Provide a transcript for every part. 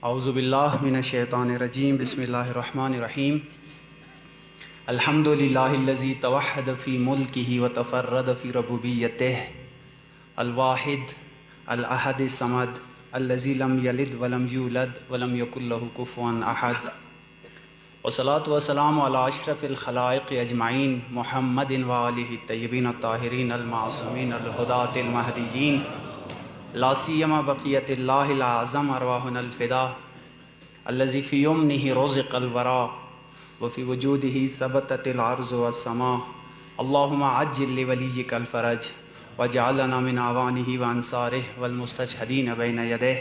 اعوذ باللہ من الشیطان الرجیم بسم اللہ الرحمن الرحیم الحمد للہ الذی توحد فی ملکہ وتفرد فی ربوبیتہ الواحد الاحد الصمد الذی لم یلد ولم یولد ولم یکن لہ کفوا احد والصلاۃ والسلام علی اشرف الخلائق اجمعین محمد وآلہ الطیبین الطاہرین المعصومین الہداۃ المہدیین لا سیما بقیت اللہ العظم ارواحنا الفدا الذی فی یمنہ رزق الورا وفی وجودہ ثبتت الارض والسماء اللہم عجل لولیک الفرج وجعلنا من اعوانہ وانصارہ والمستشہدین بین یدہ.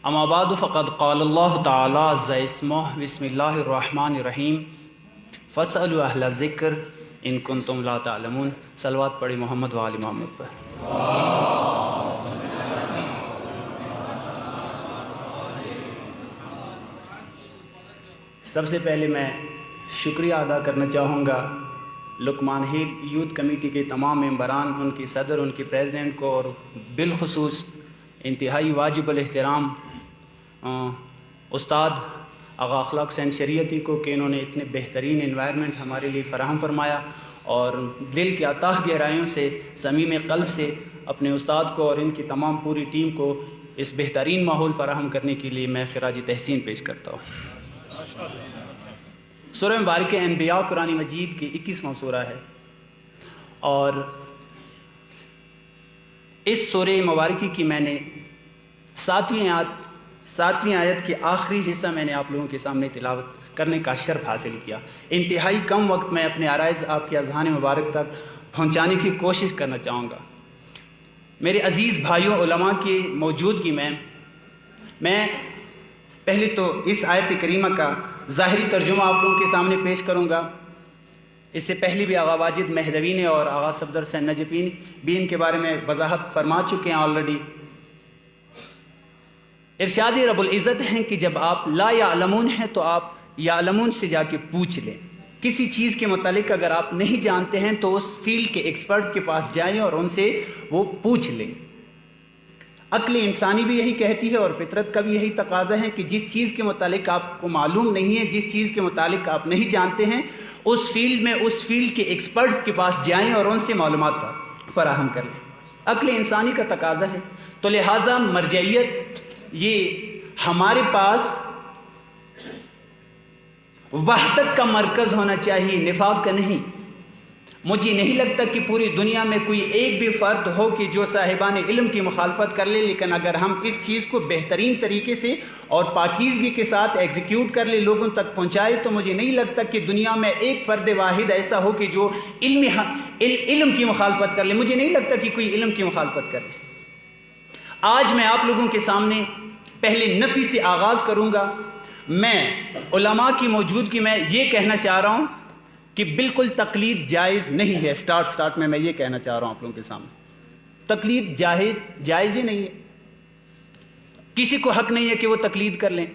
اما بعد فقد قال اللہ تعالی عز اسمہ بسم اللہ الرحمن الرحیم فاسألوا اہل الذکر ان کنتم لا تعلمون. صلوات پڑھی محمد و آل محمد پر. سب سے پہلے میں شکریہ ادا کرنا چاہوں گا لقمان ہیل یوتھ کمیٹی کے تمام ممبران، ان کی صدر، ان کی پریزیڈنٹ کو، اور بالخصوص انتہائی واجب الاحترام استاد آغا اخلاق حسین شریعتی کو کہ انہوں نے اتنے بہترین انوائرمنٹ ہمارے لیے فراہم فرمایا اور دل کی اتاہ گہرائیوں سے، صمیم قلب سے اپنے استاد کو اور ان کی تمام پوری ٹیم کو اس بہترین ماحول فراہم کرنے کے لیے میں خراج تحسین پیش کرتا ہوں. سورہ مبارکہ انبیاء قرآن مجید کی 21واں سورہ ہے اور اس سورہ مبارکہ کی میں نے ساتویں آیت کے آخری حصہ میں نے آپ لوگوں کے سامنے تلاوت کرنے کا شرف حاصل کیا. انتہائی کم وقت میں اپنے عرائض آپ کے اذہان مبارک تک پہنچانے کی کوشش کرنا چاہوں گا. میرے عزیز بھائیوں، علماء کی موجودگی میں پہلے تو اس آیت کریمہ کا ظاہری ترجمہ آپ لوگوں کے سامنے پیش کروں گا. اس سے پہلے بھی آغا واجد مہدوی نے اور آغا صفدر حسین نجفی بھی ان کے بارے میں وضاحت فرما چکے ہیں آلریڈی. ارشاد رب العزت ہیں کہ جب آپ لا یعلمون ہیں تو آپ یعلمون سے جا کے پوچھ لیں. کسی چیز کے متعلق اگر آپ نہیں جانتے ہیں تو اس فیلڈ کے ایکسپرٹ کے پاس جائیں اور ان سے وہ پوچھ لیں. عقل انسانی بھی یہی کہتی ہے اور فطرت کا بھی یہی تقاضا ہے کہ جس چیز کے متعلق آپ کو معلوم نہیں ہے، جس چیز کے متعلق آپ نہیں جانتے ہیں، اس فیلڈ کے ایکسپرٹ کے پاس جائیں اور ان سے معلومات فراہم کر لیں. عقل انسانی کا تقاضا ہے. تو لہٰذا مرجعیت یہ ہمارے پاس وحدت کا مرکز ہونا چاہیے، نفاق کا نہیں. مجھے نہیں لگتا کہ پوری دنیا میں کوئی ایک بھی فرد ہو کہ جو صاحبان علم کی مخالفت کر لے، لیکن اگر ہم اس چیز کو بہترین طریقے سے اور پاکیزگی کے ساتھ ایگزیکیوٹ کر لے، لوگوں تک پہنچائے، تو مجھے نہیں لگتا کہ دنیا میں ایک فرد واحد ایسا ہو کہ جو علم کی مخالفت کر لے. مجھے نہیں لگتا کہ کوئی علم کی مخالفت کر لے. آج میں آپ لوگوں کے سامنے پہلے نفی سے آغاز کروں گا. میں علماء کی موجودگی میں یہ کہنا چاہ رہا ہوں کہ بالکل تقلید جائز نہیں ہے. سٹارٹ میں یہ کہنا چاہ رہا ہوں آپ لوگوں کے سامنے، تقلید جائز ہی نہیں ہے. کسی کو حق نہیں ہے کہ وہ تقلید کر لیں،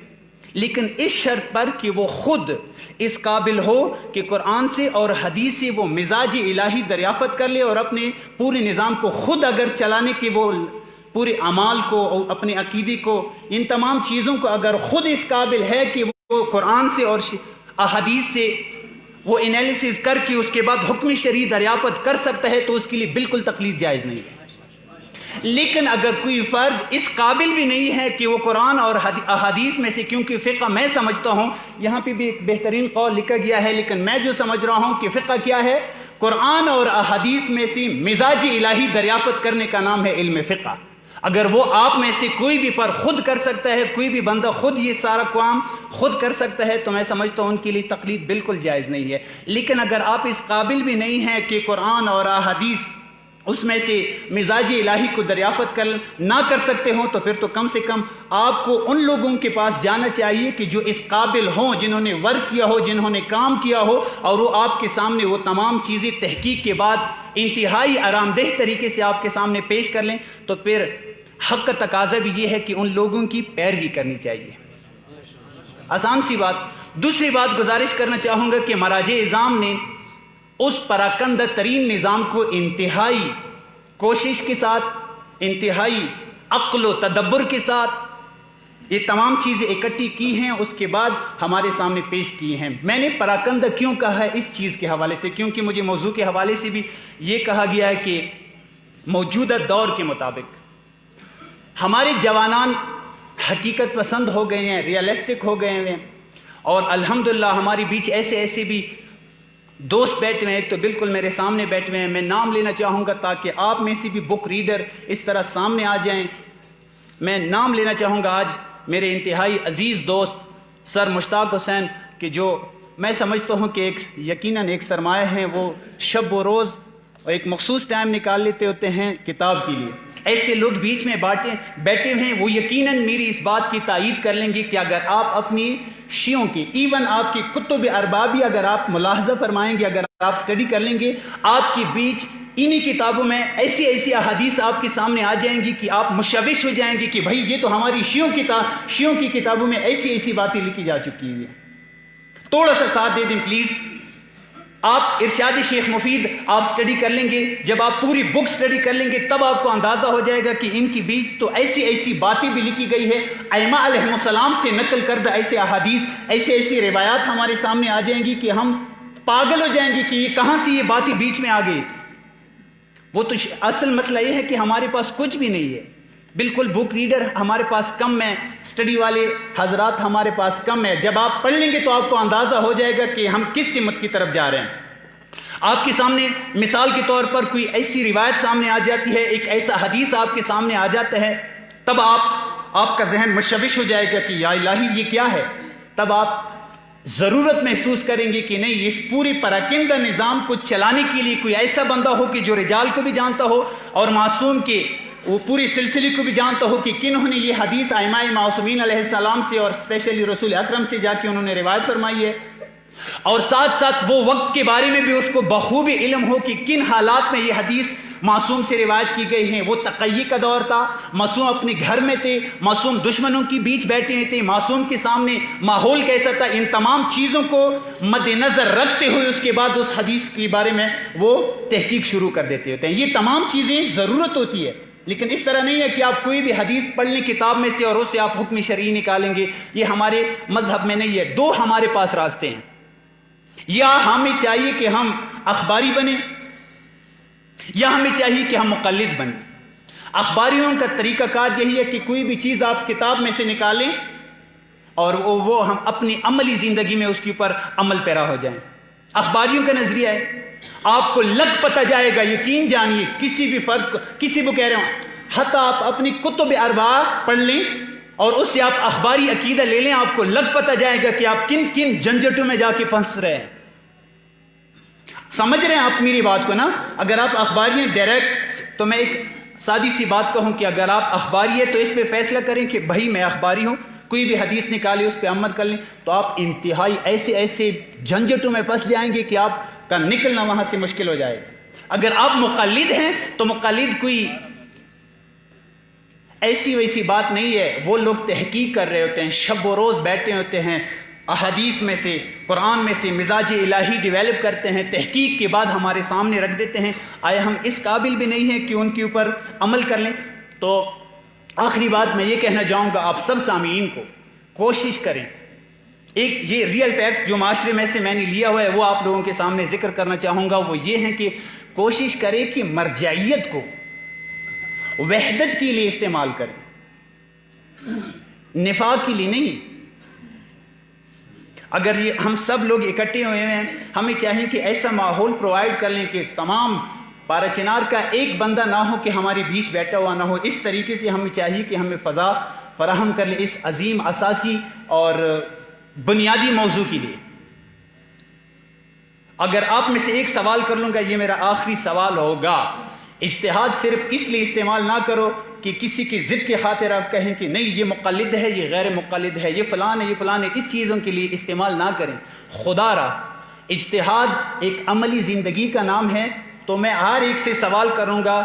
لیکن اس شرط پر کہ وہ خود اس قابل ہو کہ قرآن سے اور حدیث سے وہ مزاج الہی دریافت کر لے اور اپنے پورے نظام کو خود اگر چلانے کے وہ پورے اعمال کو اور اپنے عقیدے کو، ان تمام چیزوں کو اگر خود اس قابل ہے کہ وہ قرآن سے اور احادیث سے وہ انالیسز کر کے اس کے بعد حکم شرعی دریافت کر سکتا ہے، تو اس کے لیے بالکل تقلید جائز نہیں ہے. لیکن اگر کوئی فرد اس قابل بھی نہیں ہے کہ وہ قرآن اور احادیث میں سے، کیونکہ فقہ میں سمجھتا ہوں، یہاں پہ بھی ایک بہترین قول لکھا گیا ہے، لیکن میں جو سمجھ رہا ہوں کہ فقہ کیا ہے، قرآن اور احادیث میں سے مزاج الہی دریافت کرنے کا نام ہے علم فقہ. اگر وہ آپ میں سے کوئی بھی پر خود کر سکتا ہے، کوئی بھی بندہ خود یہ سارا کام خود کر سکتا ہے، تو میں سمجھتا ہوں ان کے لیے تقلید بالکل جائز نہیں ہے. لیکن اگر آپ اس قابل بھی نہیں ہیں کہ قرآن اور احادیث اس میں سے مزاج الہی کو دریافت نہ کر سکتے ہوں، تو پھر تو کم سے کم آپ کو ان لوگوں کے پاس جانا چاہیے کہ جو اس قابل ہوں، جنہوں نے ورک کیا ہو، جنہوں نے کام کیا ہو، اور وہ آپ کے سامنے وہ تمام چیزیں تحقیق کے بعد انتہائی آرام دہ طریقے سے آپ کے سامنے پیش کر لیں. تو پھر حق کا تقاضا بھی یہ ہے کہ ان لوگوں کی پیروی کرنی چاہیے. آسان سی بات. دوسری بات گزارش کرنا چاہوں گا کہ مراجع اعظام نے اس پراکندہ ترین نظام کو انتہائی کوشش کے ساتھ، انتہائی عقل و تدبر کے ساتھ یہ تمام چیزیں اکٹھی کی ہیں، اس کے بعد ہمارے سامنے پیش کی ہیں۔ میں نے پراکندہ کیوں کہا ہے اس چیز کے حوالے سے، کیونکہ مجھے موضوع کے حوالے سے بھی یہ کہا گیا ہے کہ موجودہ دور کے مطابق ہمارے جوانان حقیقت پسند ہو گئے ہیں، ریئلسٹک ہو گئے ہیں، اور الحمدللہ ہمارے بیچ ایسے بھی دوست بیٹھے ہیں۔ ایک تو بالکل میرے سامنے بیٹھے ہیں، میں نام لینا چاہوں گا تاکہ آپ میں سے بھی بک ریڈر اس طرح سامنے آ جائیں۔ میں نام لینا چاہوں گا آج میرے انتہائی عزیز دوست سر مشتاق حسین، کہ جو میں سمجھتا ہوں کہ یقیناً ایک سرمایہ ہیں، وہ شب و روز اور ایک مخصوص ٹائم نکال لیتے ہوتے ہیں کتاب کے لیے۔ ایسے لوگ بیچ میں بیٹھے ہوئے ہیں، وہ یقیناً میری اس بات کی تائید کر لیں گے کہ اگر آپ اپنی شیعوں کی، ایون آپ کی کتب اربابی اگر آپ ملاحظہ فرمائیں گے، اگر آپ اسٹڈی کر لیں گے، آپ کے بیچ انہی کتابوں میں ایسی احادیث آپ کے سامنے آ جائیں گی کہ آپ مشوش ہو جائیں گے کہ بھائی یہ تو ہماری شیعوں کی کتابوں میں ایسی باتیں لکھی جا چکی ہوئی ہیں۔ تھوڑا سا ساتھ دے دیں پلیز۔ آپ ارشاد شیخ مفید آپ سٹڈی کر لیں گے، جب آپ پوری بک سٹڈی کر لیں گے تب آپ کو اندازہ ہو جائے گا کہ ان کی بیچ تو ایسی باتیں بھی لکھی گئی ہے، ائمہ علیہ السلام سے نقل کردہ ایسے احادیث، ایسی روایات ہمارے سامنے آ جائیں گی کہ ہم پاگل ہو جائیں گے کہ یہ کہاں سے یہ باتیں بیچ میں آ گئی تھی۔ وہ تو اصل مسئلہ یہ ہے کہ ہمارے پاس کچھ بھی نہیں ہے، بالکل بک ریڈر ہمارے پاس کم ہے، سٹڈی والے حضرات ہمارے پاس کم ہے۔ جب آپ پڑھ لیں گے تو آپ کو اندازہ ہو جائے گا کہ ہم کس سمت کی طرف جا رہے ہیں۔ آپ کے سامنے مثال کے طور پر کوئی ایسی روایت سامنے آ جاتی ہے، ایک ایسا حدیث آپ کے سامنے آ جاتا ہے، تب آپ کا ذہن مشوش ہو جائے گا کہ یا الہی یہ کیا ہے۔ تب آپ ضرورت محسوس کریں گے کہ نہیں، اس پوری پراکندہ نظام کو چلانے کے لیے کوئی ایسا بندہ ہو کہ جو رجال کو بھی جانتا ہو اور معصوم کے وہ پوری سلسلے کو بھی جانتا ہو کہ کنہوں نے یہ حدیث ائمہ معصومین علیہ السلام سے اور اسپیشلی رسول اکرم سے جا کے انہوں نے روایت فرمائی ہے، اور ساتھ وہ وقت کے بارے میں بھی اس کو بخوبی علم ہو کہ کن حالات میں یہ حدیث معصوم سے روایت کی گئی ہیں۔ وہ تقیّ کا دور تھا، معصوم اپنے گھر میں تھے، معصوم دشمنوں کے بیچ بیٹھے ہوئے تھے، معصوم کے سامنے ماحول کیسا تھا، ان تمام چیزوں کو مد نظر رکھتے ہوئے اس کے بعد اس حدیث کے بارے میں وہ تحقیق شروع کر دیتے ہوتے ہیں۔ یہ تمام چیزیں ضرورت ہوتی ہے، لیکن اس طرح نہیں ہے کہ آپ کوئی بھی حدیث پڑھ لیں کتاب میں سے اور اس سے آپ حکم شرعی نکالیں گے۔ یہ ہمارے مذہب میں نہیں ہے۔ دو ہمارے پاس راستے ہیں، یا ہمیں چاہیے کہ ہم اخباری بنیں یا ہمیں چاہیے کہ ہم مقلد بنیں۔ اخباریوں کا طریقہ کار یہی ہے کہ کوئی بھی چیز آپ کتاب میں سے نکالیں اور وہ ہم اپنی عملی زندگی میں اس کے اوپر عمل پیرا ہو جائیں۔ اخباریوں کا نظریہ ہے آپ کو لگ پتہ جائے گا، یقین جانیے، کسی بھی فرد کو، کسی کو کہہ رہا ہوں، حتی آپ اپنی کتب اربعہ پڑھ لیں اور اس سے آپ اخباری عقیدہ لے لیں، آپ کو لگ پتہ جائے گا کہ آپ کن کن جھنجھٹوں میں جا کے پھنس رہے ہیں۔ سمجھ رہے ہیں آپ میری بات کو نا؟ اگر آپ اخباری ہیں ڈائریکٹ، تو میں ایک سادی سی بات کہوں کہ اگر آپ اخباری ہے تو اس پہ فیصلہ کریں کہ بھائی میں اخباری ہوں، کوئی بھی حدیث نکالے اس پہ عمل کر لیں، تو آپ انتہائی ایسے جھنجھٹوں میں پھنس جائیں گے کہ آپ کا نکلنا وہاں سے مشکل ہو جائے گا۔ اگر آپ مقلد ہیں تو مقلد کوئی ایسی ویسی بات نہیں ہے، وہ لوگ تحقیق کر رہے ہوتے ہیں، شب و روز بیٹھے ہوتے ہیں، احادیث میں سے، قرآن میں سے مزاج الہی ڈیویلپ کرتے ہیں، تحقیق کے بعد ہمارے سامنے رکھ دیتے ہیں۔ آیا ہم اس قابل بھی نہیں ہیں کہ ان کے اوپر عمل کر لیں؟ تو آخری بات میں یہ کہنا چاہوں گا آپ سب سامعین کو، کوشش کریں، ایک یہ ریئل فیکٹس جو معاشرے میں سے میں نے لیا ہوا ہے وہ آپ لوگوں کے سامنے ذکر کرنا چاہوں گا۔ وہ یہ ہیں کہ کوشش کریں کہ مرجعیت کو وحدت کے لیے استعمال کریں، نفاق کے لیے نہیں۔ اگر یہ ہم سب لوگ اکٹھے ہوئے ہیں، ہمیں چاہیے کہ ایسا ماحول پرووائڈ کر لیں کہ تمام پارا چنار کا ایک بندہ نہ ہو کہ ہمارے بیچ بیٹھا ہوا نہ ہو۔ اس طریقے سے ہمیں چاہیے کہ ہمیں فضا فراہم کر لیں اس عظیم اساسی اور بنیادی موضوع کے لیے۔ اگر آپ میں سے ایک سوال کر لوں گا، یہ میرا آخری سوال ہوگا، اجتہاد صرف اس لیے استعمال نہ کرو کہ کسی کی ضد کے خاطر آپ کہیں کہ نہیں یہ مقلد ہے، یہ غیر مقلد ہے، یہ فلان ہے، یہ فلان ہے، اس چیزوں کے لیے استعمال نہ کریں۔ خدا را اجتہاد ایک عملی زندگی کا نام ہے۔ تو میں ہر ایک سے سوال کروں گا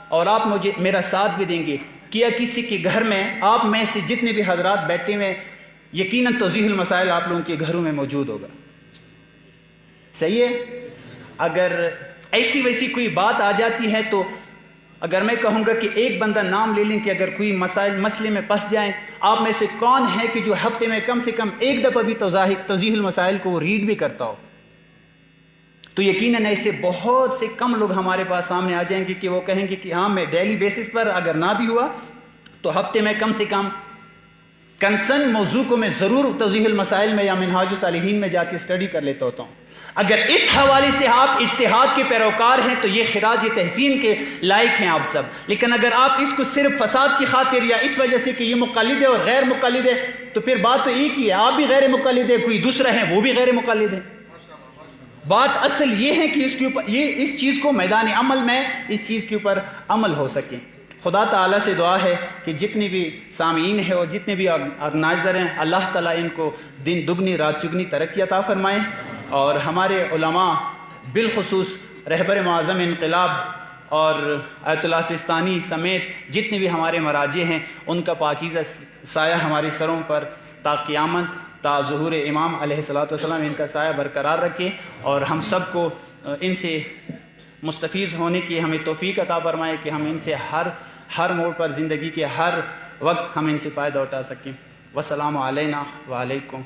اور آپ مجھے میرا ساتھ بھی دیں گے، کیا کسی کے گھر میں آپ میں سے جتنے بھی حضرات بیٹھے ہوئے یقیناً توضیح المسائل آپ لوگوں کے گھروں میں موجود ہوگا، صحیح ہے؟ اگر ایسی ویسی کوئی بات آ جاتی ہے تو اگر میں کہوں گا کہ ایک بندہ نام لے لیں کہ اگر کوئی مسئلے میں پھنس جائیں، آپ میں سے کون ہے کہ جو ہفتے میں کم سے کم ایک دفعہ بھی توضیح المسائل کو وہ ریڈ بھی کرتا ہو؟ تو یقیناً ایسے بہت سے کم لوگ ہمارے پاس سامنے آ جائیں گے کہ وہ کہیں گے کہ ہاں میں ڈیلی بیسس پر اگر نہ بھی ہوا تو ہفتے میں کم سے کم کنسرن موضوع کو میں ضرور توضیح المسائل میں یا منہاج الصالحین میں جا کے اسٹڈی کر لیتا ہوتا ہوں۔ اگر اس حوالے سے آپ اجتہاد کے پیروکار ہیں تو یہ خراج تحسین کے لائق ہیں آپ سب، لیکن اگر آپ اس کو صرف فساد کی خاطر یا اس وجہ سے کہ یہ مقلد ہے اور غیر مقلد ہے تو پھر بات تو ایک ہی ہے، آپ بھی غیر مقلد ہے، کوئی دوسرا ہے وہ بھی غیر مقلد ہے۔ بات اصل یہ ہے کہ اس چیز کو میدان عمل میں اس چیز کے اوپر عمل ہو سکے۔ خدا تعالیٰ سے دعا ہے کہ جتنے بھی سامعین ہیں اور جتنے بھی آرگنائزر ہیں، اللہ تعالیٰ ان کو دن دگنی رات چگنی ترقی عطا فرمائے، اور ہمارے علماء بالخصوص رہبر معظم انقلاب اور آیت اللہ سستانی سمیت جتنے بھی ہمارے مراجع ہیں ان کا پاکیزہ سایہ ہمارے سروں پر تا قیامت تا ظہور امام علیہ الصلوۃ والسلام ان کا سایہ برقرار رکھے، اور ہم سب کو ان سے مستفیض ہونے کی ہمیں توفیق عطا فرمائے کہ ہم ان سے ہر موڑ پر زندگی کے ہر وقت ہم ان سے فائدہ اٹھا سکیں۔ والسلام علینا وعلیکم۔